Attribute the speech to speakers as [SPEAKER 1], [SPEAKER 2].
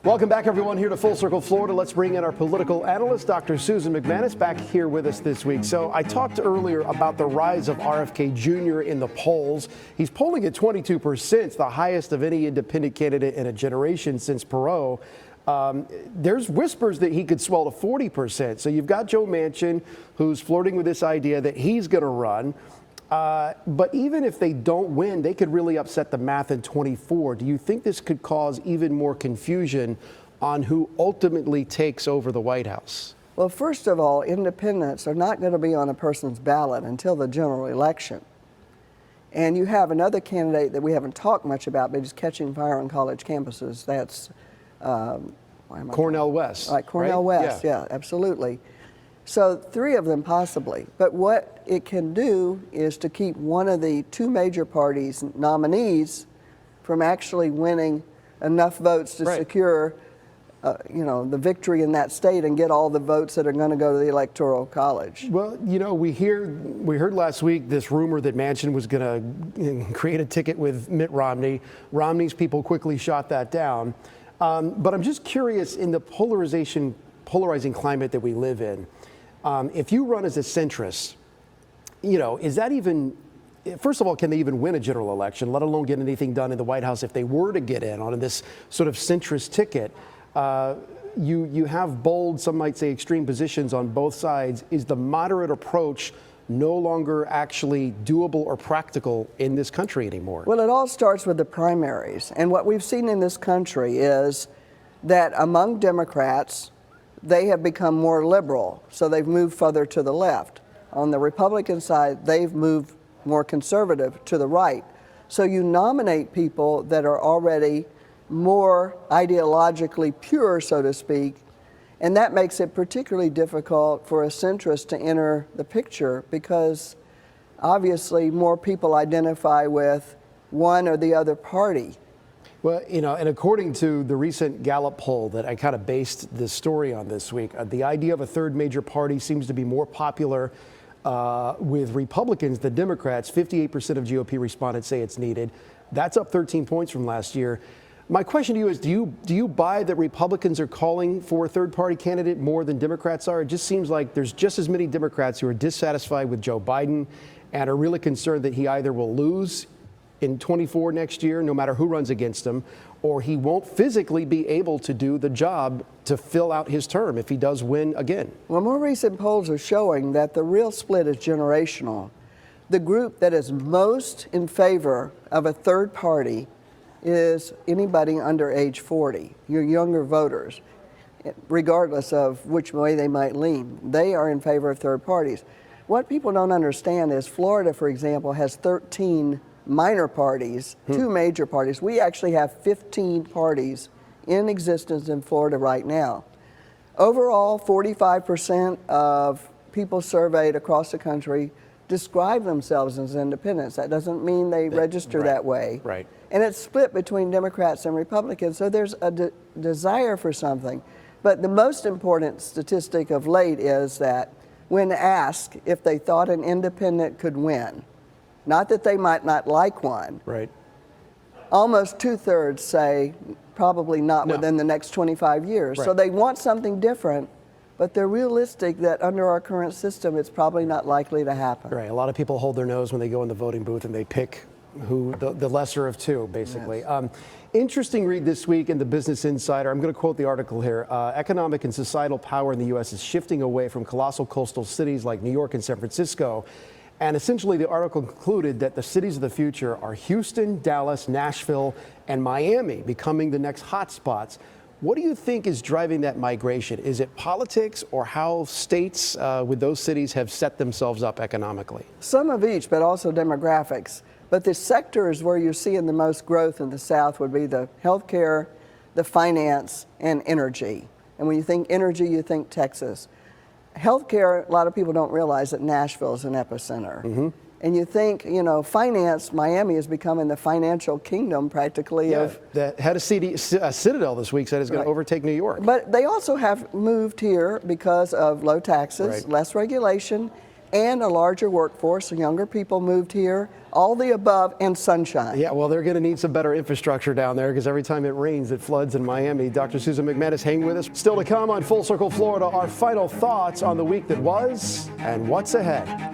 [SPEAKER 1] Welcome back, everyone, here to Full Circle Florida. Let's bring in our political analyst, Dr. Susan MacManus, back here with us this week. So I talked earlier about the rise of RFK Jr. in the polls. He's polling at 22%, the highest of any independent candidate in a generation since Perot. There's whispers that he could swell to 40%. So you've got Joe Manchin, who's flirting with this idea that he's going to run. But even if they don't win, they could really upset the math in 24. Do you think this could cause even more confusion on who ultimately takes over the White House?
[SPEAKER 2] Well, first of all, independents are not going to be on a person's ballot until the general election. And you have another candidate that we haven't talked much about, but he's catching fire on college campuses. That's
[SPEAKER 1] Cornel West.
[SPEAKER 2] Right, Cornel West, yeah, absolutely. So 3 of them possibly. But what it can do is to keep one of the 2 major parties' nominees from actually winning enough votes to secure the victory in that state and get all the votes that are going to go to the Electoral College.
[SPEAKER 1] Well, you know, we heard last week this rumor that Manchin was going to create a ticket with Mitt Romney. Romney's people quickly shot that down. But I'm just curious, in the polarizing climate that we live in, if you run as a centrist, you know, is that even, first of all, can they even win a general election, let alone get anything done in the White House if they were to get in on this sort of centrist ticket? You have bold, some might say extreme positions on both sides. Is the moderate approach no longer actually doable or practical in this country anymore?
[SPEAKER 2] Well, it all starts with the primaries. And what we've seen in this country is that among Democrats, they have become more liberal, so they've moved further to the left. On the Republican side, they've moved more conservative to the right. So you nominate people that are already more ideologically pure, so to speak, and that makes it particularly difficult for a centrist to enter the picture because obviously more people identify with one or the other party.
[SPEAKER 1] Well, you know, and according to the recent Gallup poll that I kind of based this story on this week, the idea of a third major party seems to be more popular with Republicans than Democrats. 58% of GOP respondents say it's needed. That's up 13 points from last year. My question to you is, do you buy that Republicans are calling for a third-party candidate more than Democrats are? It just seems like there's just as many Democrats who are dissatisfied with Joe Biden and are really concerned that he either will lose in 24 next year, no matter who runs against him, or he won't physically be able to do the job to fill out his term if he does win again.
[SPEAKER 2] Well, more recent polls are showing that the real split is generational. The group that is most in favor of a third party is anybody under age 40, your younger voters, regardless of which way they might lean. They are in favor of third parties. What people don't understand is Florida, for example, has 13 minor parties, 2 major parties. We actually have 15 parties in existence in Florida right now. Overall, 45% of people surveyed across the country describe themselves as independents. That doesn't mean they register that way.
[SPEAKER 1] Right.
[SPEAKER 2] And it's split between Democrats and Republicans, so there's a desire for something. But the most important statistic of late is that when asked if they thought an independent could win, not that they might not like one,
[SPEAKER 1] right,
[SPEAKER 2] almost 2/3 say probably not within the next 25 years.
[SPEAKER 1] Right.
[SPEAKER 2] So they want something different, but they're realistic that under our current system, it's probably not likely to happen.
[SPEAKER 1] Right. A lot of people hold their nose when they go in the voting booth and they pick who the lesser of 2, basically.
[SPEAKER 2] Yes.
[SPEAKER 1] Interesting read this week in the Business Insider. I'm going to quote the article here. Economic and societal power in the U.S. is shifting away from colossal coastal cities like New York and San Francisco. And essentially, the article concluded that the cities of the future are Houston, Dallas, Nashville, and Miami, becoming the next hotspots. What do you think is driving that migration? Is it politics or how states with those cities have set themselves up economically?
[SPEAKER 2] Some of each, but also demographics. But the sectors where you're seeing the most growth in the South would be the healthcare, the finance, and energy. And when you think energy, you think Texas. Healthcare, a lot of people don't realize that Nashville is an epicenter.
[SPEAKER 1] Mm-hmm.
[SPEAKER 2] And you think, you know, finance, Miami is becoming the financial kingdom practically of.
[SPEAKER 1] The head of Citadel this week said it's going to overtake New York.
[SPEAKER 2] But they also have moved here because of low taxes, less regulation, and a larger workforce. The younger people moved here, all the above, and sunshine.
[SPEAKER 1] Yeah, well, they're going to need some better infrastructure down there because every time it rains, it floods in Miami. Dr. Susan MacManus, hang with us. Still to come on Full Circle Florida, our final thoughts on the week that was and what's ahead.